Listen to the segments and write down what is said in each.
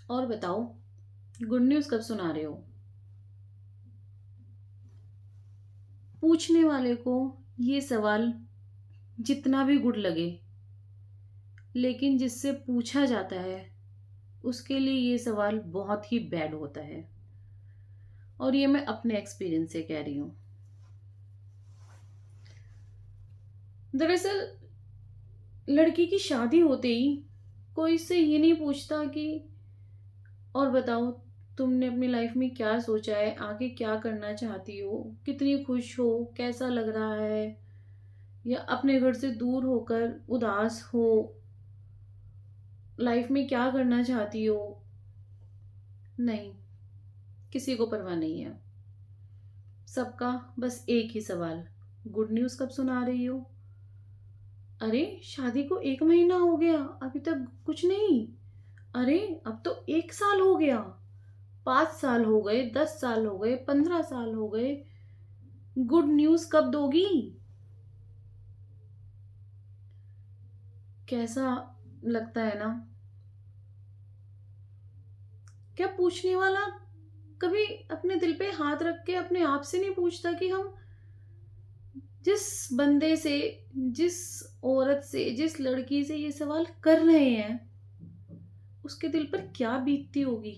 और बताओ, good news कब सुना रहे हो? पूछने वाले को ये सवाल जितना भी गुड लगे, लेकिन जिससे पूछा जाता है उसके लिए ये सवाल बहुत ही बैड होता है। और ये मैं अपने एक्सपीरियंस से कह रही हूँ। दरअसल लड़की की शादी होते ही कोई इससे ये नहीं पूछता कि और बताओ, तुमने अपनी लाइफ में क्या सोचा है, आगे क्या करना चाहती हो, कितनी खुश हो, कैसा लग रहा है, या अपने घर से दूर होकर उदास हो, लाइफ में क्या करना चाहती हो। नहीं, किसी को परवाह नहीं है। सबका बस एक ही सवाल, गुड न्यूज़ कब सुना रही हो? अरे, शादी को 1 महीना हो गया, अभी तक कुछ नहीं। अरे, अब तो 1 साल हो गया, 5 साल हो गए, 10 साल हो गए, 15 साल हो गए। गुड न्यूज़ कब दोगी? कैसा लगता है ना? क्या पूछने वाला कभी अपने दिल पे हाथ रख के अपने आप से नहीं पूछता कि हम जिस बंदे से, जिस औरत से, जिस लड़की से ये सवाल कर रहे हैं, उसके दिल पर क्या बीतती होगी?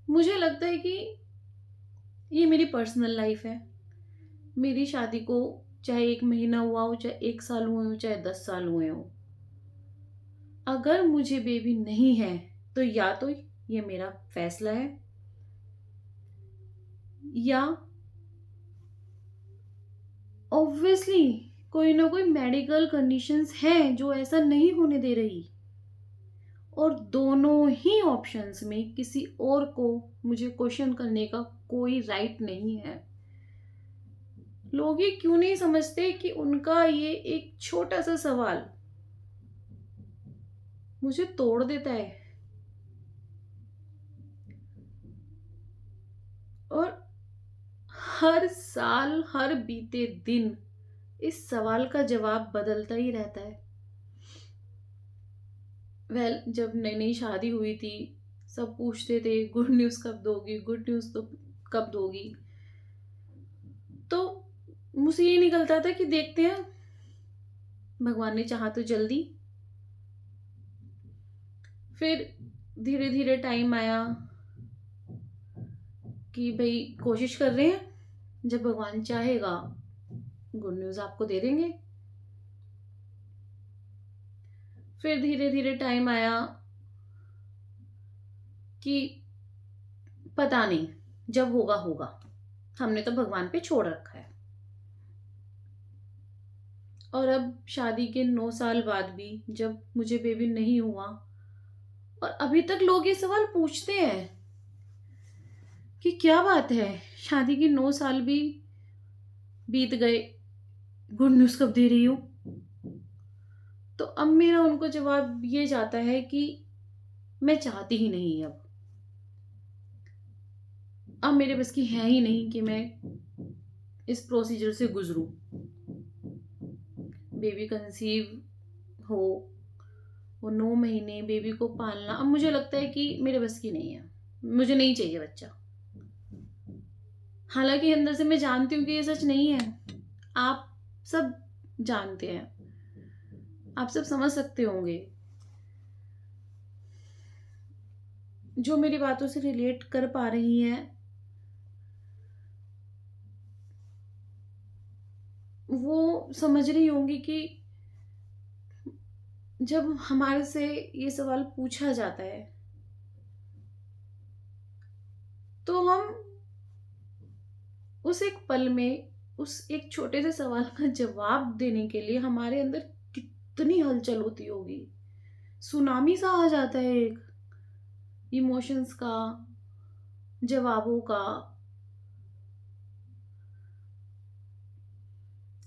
मुझे लगता है कि ये मेरी पर्सनल लाइफ है। मेरी शादी को चाहे 1 महीना हुआ हो, चाहे 1 साल हुए हो, चाहे 10 साल हुए हो, अगर मुझे बेबी नहीं है तो या तो ये मेरा फैसला है, या ऑब्वियसली कोई ना कोई मेडिकल कंडीशंस हैं जो ऐसा नहीं होने दे रही। और दोनों ही ऑप्शंस में किसी और को मुझे क्वेश्चन करने का कोई राइट नहीं है। लोग ये क्यों नहीं समझते कि उनका ये एक छोटा सा सवाल मुझे तोड़ देता है। और हर साल, हर बीते दिन इस सवाल का जवाब बदलता ही रहता है। जब नई नई शादी हुई थी, सब पूछते थे गुड न्यूज़ कब दोगी, गुड न्यूज़ तो कब दोगी। तो मुझसे ये निकलता था कि देखते हैं, भगवान ने चाहा तो जल्दी। फिर धीरे धीरे टाइम आया कि भाई कोशिश कर रहे हैं, जब भगवान चाहेगा गुड न्यूज़ आपको दे देंगे। फिर धीरे धीरे टाइम आया कि पता नहीं, जब होगा होगा, हमने तो भगवान पे छोड़ रखा है। और अब शादी के 9 साल बाद भी जब मुझे बेबी नहीं हुआ, और अभी तक लोग ये सवाल पूछते हैं कि क्या बात है, शादी की 9 साल भी बीत गए, गुड न्यूज़ कब दे रही हो? तो अब मेरा उनको जवाब ये जाता है कि मैं चाहती ही नहीं। अब मेरे बस की है ही नहीं कि मैं इस प्रोसीजर से गुजरूं। बेबी कंसीव हो, वो 9 महीने बेबी को पालना, अब मुझे लगता है कि मेरे बस की नहीं है। मुझे नहीं चाहिए बच्चा। हालांकि अंदर से मैं जानती हूँ कि ये सच नहीं है। आप सब जानते हैं, आप सब समझ सकते होंगे। जो मेरी बातों से रिलेट कर पा रही हैं वो समझ रही होंगी कि जब हमारे से ये सवाल पूछा जाता है तो हम उस एक पल में, उस एक छोटे से सवाल का जवाब देने के लिए हमारे अंदर कितनी हलचल होती होगी। सुनामी सा आ जाता है, एक इमोशंस का, जवाबों का।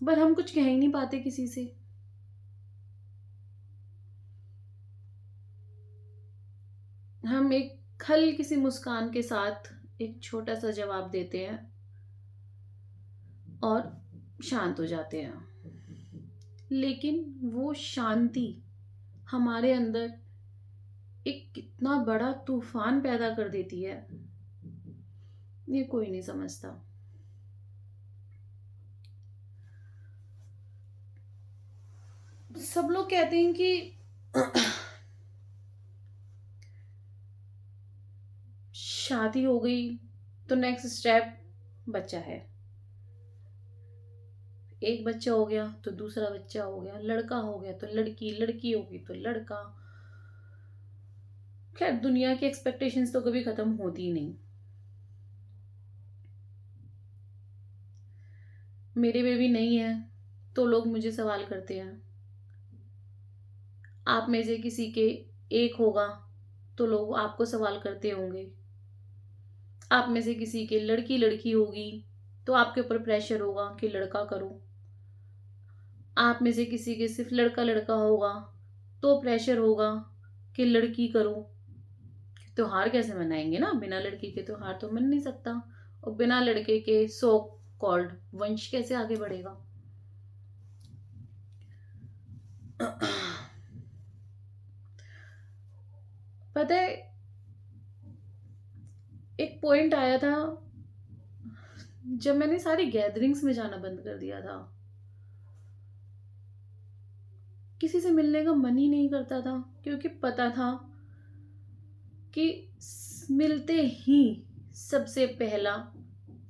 पर हम कुछ कह ही नहीं पाते किसी से। हम एक हल्की सी मुस्कान के साथ एक छोटा सा जवाब देते हैं और शांत हो जाते हैं। लेकिन वो शांति हमारे अंदर एक कितना बड़ा तूफान पैदा कर देती है, ये कोई नहीं समझता। सब लोग कहते हैं कि शादी हो गई तो नेक्स्ट स्टेप बच्चा है, एक बच्चा हो गया तो दूसरा बच्चा हो गया, लड़का हो गया तो लड़की, लड़की होगी तो लड़का। खैर, दुनिया की एक्सपेक्टेशंस तो कभी खत्म होती ही नहीं। मेरे बेबी नहीं है तो लोग मुझे सवाल करते हैं, आप में से किसी के एक होगा तो लोग आपको सवाल करते होंगे, आप में से किसी के लड़की लड़की होगी तो आपके ऊपर प्रेशर होगा कि लड़का करो, आप में से किसी के सिर्फ लड़का लड़का होगा तो प्रेशर होगा कि लड़की करो। त्योहार कैसे मनाएंगे ना, बिना लड़की के त्योहार तो मन नहीं सकता, और बिना लड़के के सो कॉल्ड वंश कैसे आगे बढ़ेगा। पता है, एक पॉइंट आया था जब मैंने सारी गैदरिंग्स में जाना बंद कर दिया था, किसी से मिलने का मन ही नहीं करता था, क्योंकि पता था कि मिलते ही सबसे पहला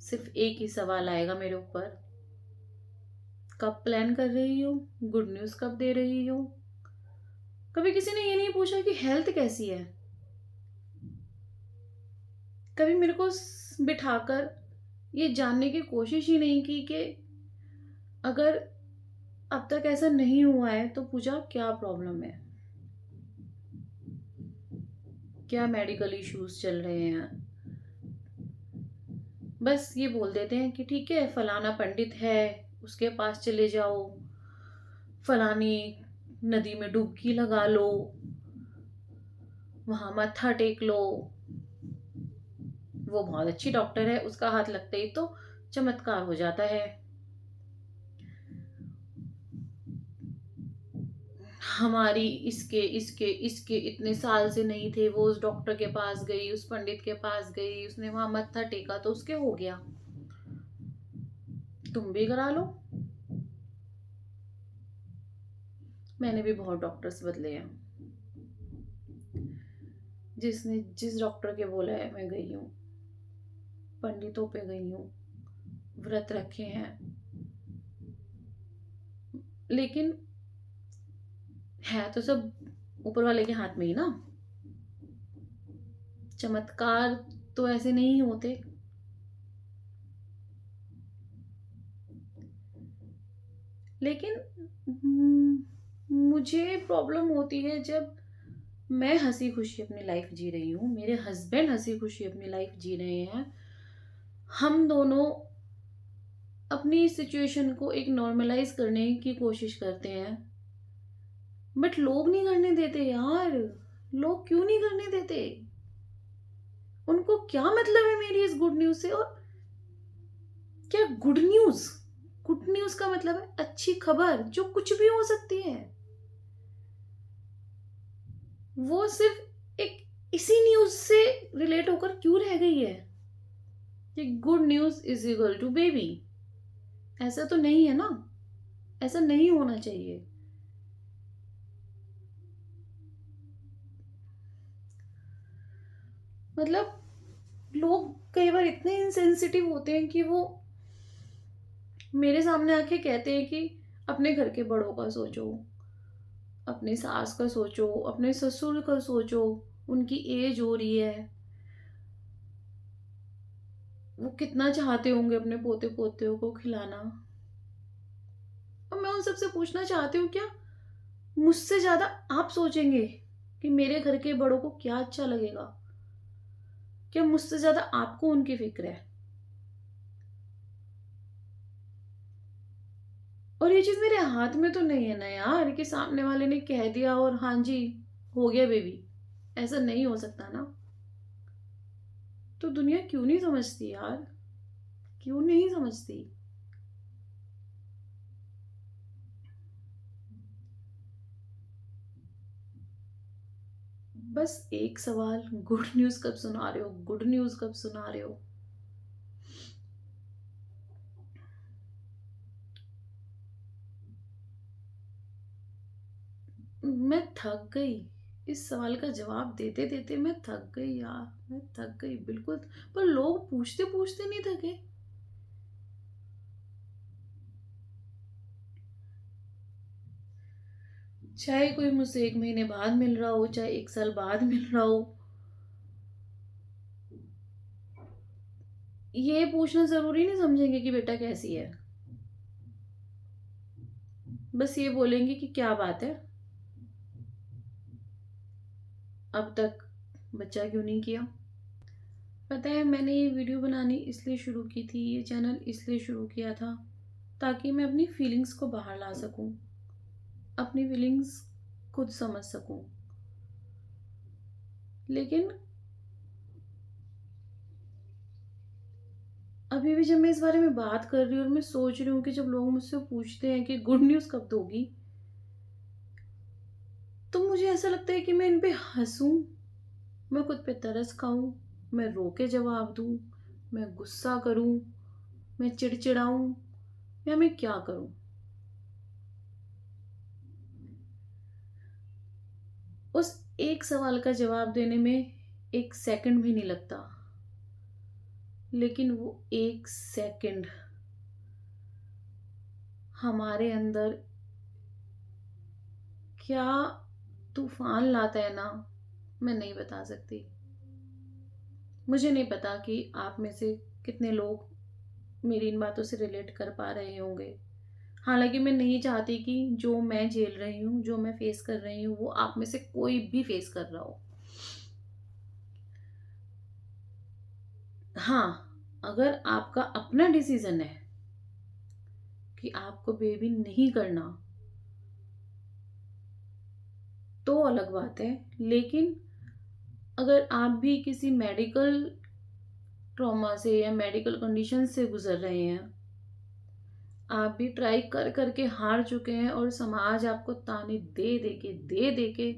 सिर्फ एक ही सवाल आएगा मेरे ऊपर, कब प्लान कर रही हो, गुड न्यूज़ कब दे रही हो। कभी किसी ने ये नहीं पूछा कि हेल्थ कैसी है, कभी मेरे को बिठाकर ये जानने की कोशिश ही नहीं की कि अगर अब तक ऐसा नहीं हुआ है तो पूछा क्या प्रॉब्लम है, क्या मेडिकल इश्यूज चल रहे हैं। बस ये बोल देते हैं कि ठीक है, फलाना पंडित है उसके पास चले जाओ, फलानी नदी में डुबकी लगा लो, वहां मत्था टेक लो, वो बहुत अच्छी डॉक्टर है, उसका हाथ लगते ही तो चमत्कार हो जाता है। हमारी इसके इसके इसके इतने साल से नहीं थे, वो उस डॉक्टर के पास गई, उस पंडित के पास गई, उसने वहां मत्था टेका तो उसके हो गया, तुम भी करा लो। मैंने भी बहुत डॉक्टर्स बदले हैं, जिसने जिस डॉक्टर के बोला है मैं गई हूँ, पंडितों पे गई हूँ, व्रत रखे हैं, लेकिन है तो सब ऊपर वाले के हाथ में ही ना। चमत्कार तो ऐसे नहीं होते। लेकिन मुझे प्रॉब्लम होती है जब मैं हंसी खुशी अपनी लाइफ जी रही हूँ, मेरे हस्बैंड हंसी खुशी अपनी लाइफ जी रहे हैं, हम दोनों अपनी सिचुएशन को एक नॉर्मलाइज करने की कोशिश करते हैं, बट लोग नहीं करने देते यार। लोग क्यों नहीं करने देते? उनको क्या मतलब है मेरी इस गुड न्यूज से? और क्या गुड न्यूज, गुड न्यूज का मतलब है अच्छी खबर जो कुछ भी हो सकती है। वो सिर्फ एक इसी न्यूज से रिलेट होकर क्यों रह गई है कि good news is equal to baby? ऐसा तो नहीं है ना, ऐसा नहीं होना चाहिए। मतलब लोग कई बार इतने इंसेंसिटिव होते हैं कि वो मेरे सामने आके कहते हैं कि अपने घर के बड़ों का सोचो, अपने सास का सोचो, अपने ससुर का सोचो, उनकी एज हो रही है, वो कितना चाहते होंगे अपने पोते पोतियों को खिलाना। और मैं उन सबसे पूछना चाहती हूँ, क्या मुझसे ज्यादा आप सोचेंगे कि मेरे घर के बड़ों को क्या अच्छा लगेगा? क्या मुझसे ज्यादा आपको उनकी फिक्र है? और ये चीज मेरे हाथ में तो नहीं है ना यार, कि सामने वाले ने कह दिया और हाँ जी हो गया बेबी। ऐसा नहीं हो सकता ना। तो दुनिया क्यों नहीं समझती यार, क्यों नहीं समझती? बस एक सवाल, गुड न्यूज़ कब सुना रहे हो? गुड न्यूज़ कब सुना रहे हो? मैं थक गई। इस सवाल का जवाब देते-देते मैं थक गई यार, मैं थक गई बिल्कुल। पर लोग पूछते-पूछते नहीं थके। चाहे कोई मुझसे 1 महीने बाद मिल रहा हो, चाहे 1 साल बाद मिल रहा हो, ये पूछना ज़रूरी नहीं समझेंगे कि बेटा कैसी है। बस ये बोलेंगे कि क्या बात है, अब तक बच्चा क्यों नहीं किया? पता है मैंने ये वीडियो बनानी इसलिए शुरू की थी, ये चैनल इसलिए शुरू किया था, ताकि मैं अपनी फीलिंग्स को बाहर ला सकूं, अपनी फीलिंग्स खुद समझ सकूं। लेकिन अभी भी जब मैं इस बारे में बात कर रही हूँ और मैं सोच रही हूँ कि जब लोग मुझसे पूछते हैं कि गुड न्यूज़ कब दोगी, तो मुझे ऐसा लगता है कि मैं इन पे हंसूं, मैं खुद पे तरस खाऊं, मैं रो के जवाब दूं, मैं गुस्सा करूं, मैं चिड़चिड़ाऊं, या मैं क्या करूं। उस एक सवाल का जवाब देने में 1 सेकंड भी नहीं लगता, लेकिन वो 1 सेकंड हमारे अंदर क्या तूफान लाता है ना, मैं नहीं बता सकती। मुझे नहीं पता कि आप में से कितने लोग मेरी इन बातों से रिलेट कर पा रहे होंगे। हालांकि मैं नहीं चाहती कि जो मैं झेल रही हूँ, जो मैं फेस कर रही हूँ, वो आप में से कोई भी फेस कर रहा हो। हाँ, अगर आपका अपना डिसीजन है कि आपको बेबी नहीं करना, तो अलग बात है। लेकिन अगर आप भी किसी मेडिकल ट्रॉमा से या मेडिकल कंडीशन से गुजर रहे हैं, आप भी ट्राई कर करके हार चुके हैं और समाज आपको ताने दे दे के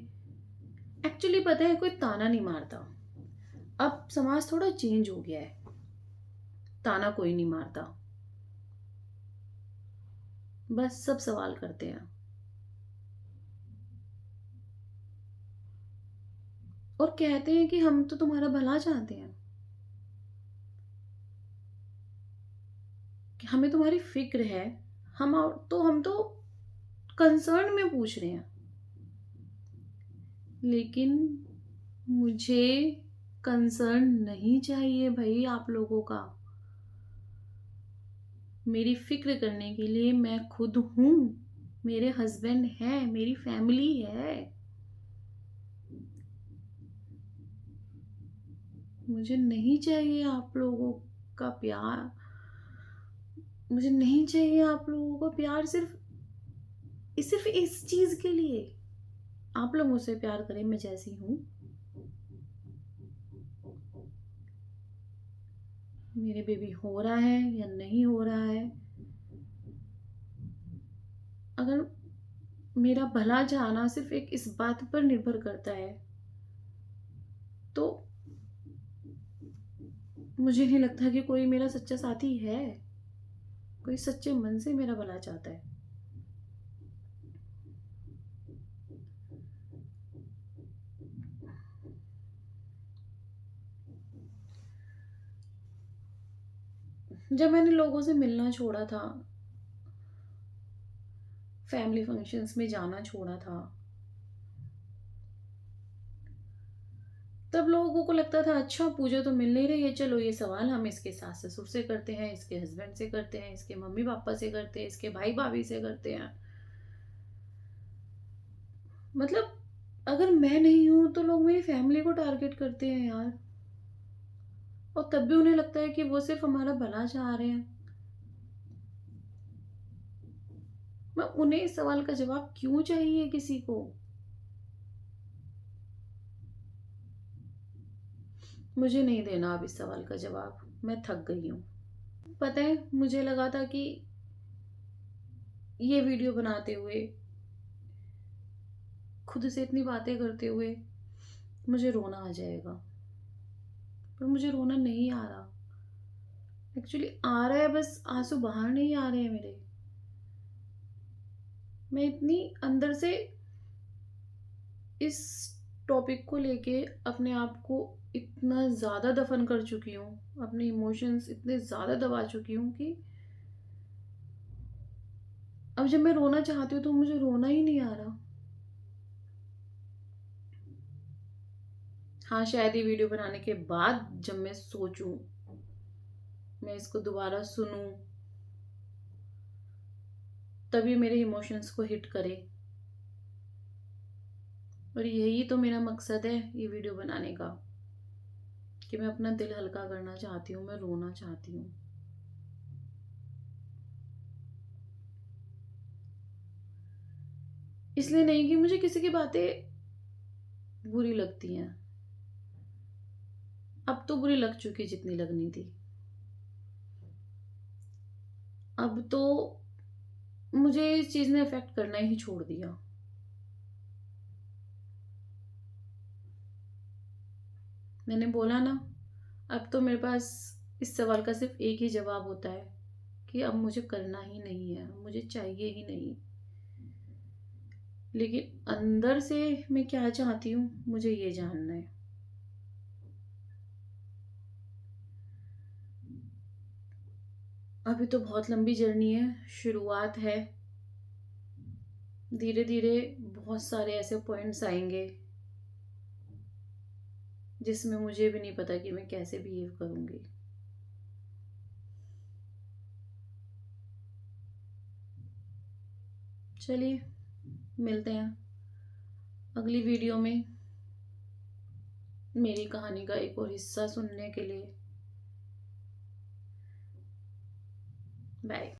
एक्चुअली पता है कोई ताना नहीं मारता। अब समाज थोड़ा चेंज हो गया है, ताना कोई नहीं मारता, बस सब सवाल करते हैं और कहते हैं कि हम तो तुम्हारा भला चाहते हैं, कि हमें तुम्हारी फिक्र है। हम तो कंसर्न में पूछ रहे हैं, लेकिन मुझे कंसर्न नहीं चाहिए भाई आप लोगों का। मेरी फिक्र करने के लिए मैं खुद हूं, मेरे हस्बैंड हैं, मेरी फैमिली है। मुझे नहीं चाहिए आप लोगों का प्यार, मुझे नहीं चाहिए आप लोगों का प्यार सिर्फ इस चीज के लिए। आप लोग मुझसे प्यार करें मैं जैसी हूं, मेरे बेबी हो रहा है या नहीं हो रहा है, अगर मेरा भला चाहना सिर्फ एक इस बात पर निर्भर करता है, तो मुझे नहीं लगता कि कोई मेरा सच्चा साथी है, कोई सच्चे मन से मेरा भला चाहता है। जब मैंने लोगों से मिलना छोड़ा था, फैमिली फंक्शंस में जाना छोड़ा था, तब लोगों को लगता था अच्छा पूजा तो मिल नहीं रही है, चलो ये सवाल हम इसके सास ससुर से करते हैं, इसके हस्बैंड से करते हैं, इसके मम्मी पापा से करते हैं, इसके भाई भाभी से करते हैं। मतलब अगर मैं नहीं हूं तो लोग मेरी फैमिली को टारगेट करते हैं यार, और तब भी उन्हें लगता है कि वो सिर्फ हमारा भला चाह रहे हैं। मैं उन्हें इस सवाल का जवाब क्यों चाहिए किसी को? मुझे नहीं देना अब इस सवाल का जवाब, मैं थक गई हूँ। पता है मुझे लगा था कि ये वीडियो बनाते हुए, खुद से इतनी बातें करते हुए, मुझे रोना आ जाएगा, पर मुझे रोना नहीं आ रहा। एक्चुअली आ रहा है, बस आंसू बाहर नहीं आ रहे हैं मेरे। मैं इतनी अंदर से इस टॉपिक को लेके अपने आप को इतना ज़्यादा दफन कर चुकी हूँ, अपने इमोशंस इतने ज़्यादा दबा चुकी हूँ कि अब जब मैं रोना चाहती हूँ तो मुझे रोना ही नहीं आ रहा। हाँ, शायद ये वीडियो बनाने के बाद जब मैं सोचूं, मैं इसको दोबारा सुनूं, तभी मेरे इमोशंस को हिट करे। और यही तो मेरा मकसद है ये वीडियो बनाने का, कि मैं अपना दिल हल्का करना चाहती हूँ, मैं रोना चाहती हूँ। इसलिए नहीं कि मुझे किसी की बातें बुरी लगती हैं, अब तो बुरी लग चुकी जितनी लगनी थी। अब तो मुझे इस चीज़ ने अफेक्ट करना ही छोड़ दिया। मैंने बोला ना, अब तो मेरे पास इस सवाल का सिर्फ एक ही जवाब होता है कि अब मुझे करना ही नहीं है, मुझे चाहिए ही नहीं। लेकिन अंदर से मैं क्या चाहती हूँ, मुझे ये जानना है। अभी तो बहुत लंबी जर्नी है, शुरुआत है। धीरे धीरे बहुत सारे ऐसे पॉइंट्स आएंगे जिसमें मुझे भी नहीं पता कि मैं कैसे बिहेव करूंगी। चलिए, मिलते हैं अगली वीडियो में मेरी कहानी का एक और हिस्सा सुनने के लिए। बाय।